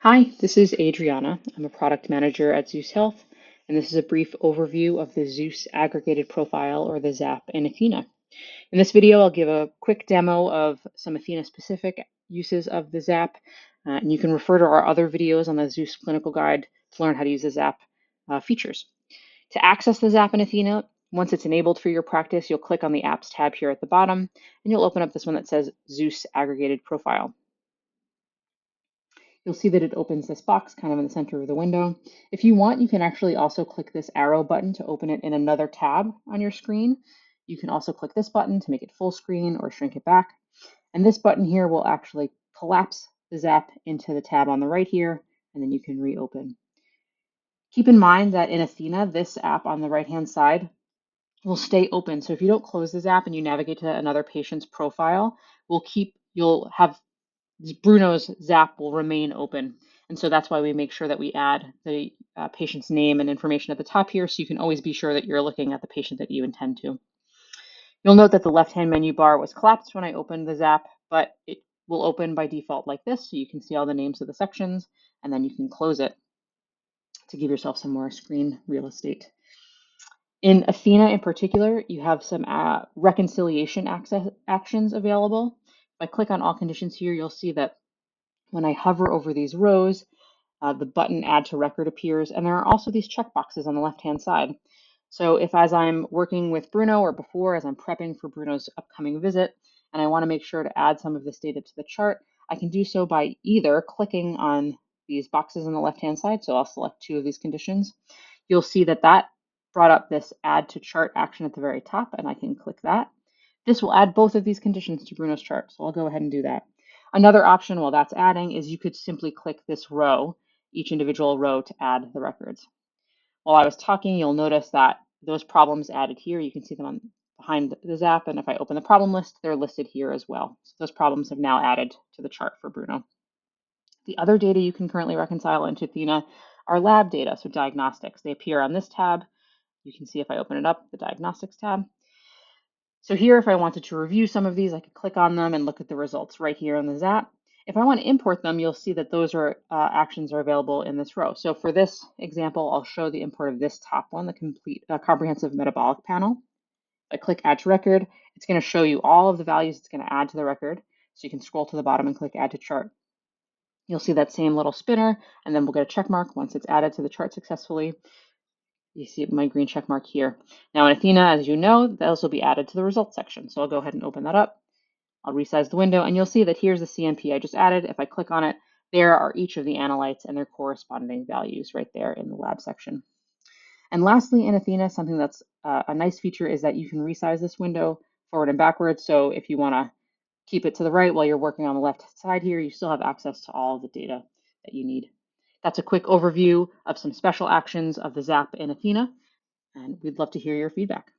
Hi, this is Adriana. I'm a product manager at Zeus Health, and this is a brief overview of the Zeus aggregated profile, or the ZAP, in Athena. In this video, I'll give a quick demo of some Athena-specific uses of the ZAP, and you can refer to our other videos on the Zeus clinical guide to learn how to use the ZAP features. To access the ZAP in Athena, once it's enabled for your practice, you'll click on the Apps tab here at the bottom, and you'll open up this one that says Zeus aggregated profile. You'll see that it opens this box kind of in the center of the window. If you want, you can actually also click this arrow button to open it in another tab on your screen. You can also click this button to make it full screen or shrink it back. And this button here will actually collapse the ZAP into the tab on the right here, and then you can reopen. Keep in mind that in Athena, this app on the right-hand side will stay open. So if you don't close the ZAP and you navigate to another patient's profile, you'll have Bruno's ZAP will remain open. And so that's why we make sure that we add the patient's name and information at the top here, so you can always be sure that you're looking at the patient that you intend to. You'll note that the left-hand menu bar was collapsed when I opened the ZAP, but it will open by default like this, so you can see all the names of the sections, and then you can close it to give yourself some more screen real estate. In Athena in particular, you have some reconciliation actions available. If I click on all conditions here, you'll see that when I hover over these rows, the button Add to Record appears, and there are also these checkboxes on the left-hand side. So if as I'm working with Bruno or before, as I'm prepping for Bruno's upcoming visit, and I want to make sure to add some of this data to the chart, I can do so by either clicking on these boxes on the left-hand side, so I'll select two of these conditions. You'll see that that brought up this Add to Chart action at the very top, and I can click that. This will add both of these conditions to Bruno's chart, so I'll go ahead and do that. Another option while that's adding is you could simply click this row, each individual row, to add the records. While I was talking, you'll notice that those problems added here, you can see them behind the ZAP, and if I open the problem list, they're listed here as well. So those problems have now added to the chart for Bruno. The other data you can currently reconcile into Athena are lab data, so diagnostics. They appear on this tab. You can see if I open it up, the diagnostics tab. So here, if I wanted to review some of these, I could click on them and look at the results right here in the ZAP. If I want to import them, you'll see that those actions are available in this row. So for this example, I'll show the import of this top one, the complete comprehensive metabolic panel. If I click Add to Record, it's going to show you all of the values it's going to add to the record. So you can scroll to the bottom and click Add to Chart. You'll see that same little spinner, and then we'll get a check mark once it's added to the chart successfully. You see my green check mark here. Now in Athena, as you know, those will be added to the results section. So I'll go ahead and open that up. I'll resize the window, and you'll see that here's the CNP I just added. If I click on it, there are each of the analytes and their corresponding values right there in the lab section. And lastly, in Athena, something that's a nice feature is that you can resize this window forward and backwards. So if you want to keep it to the right while you're working on the left side here, you still have access to all of the data that you need. That's a quick overview of some special actions of the ZAP in Athena, and we'd love to hear your feedback.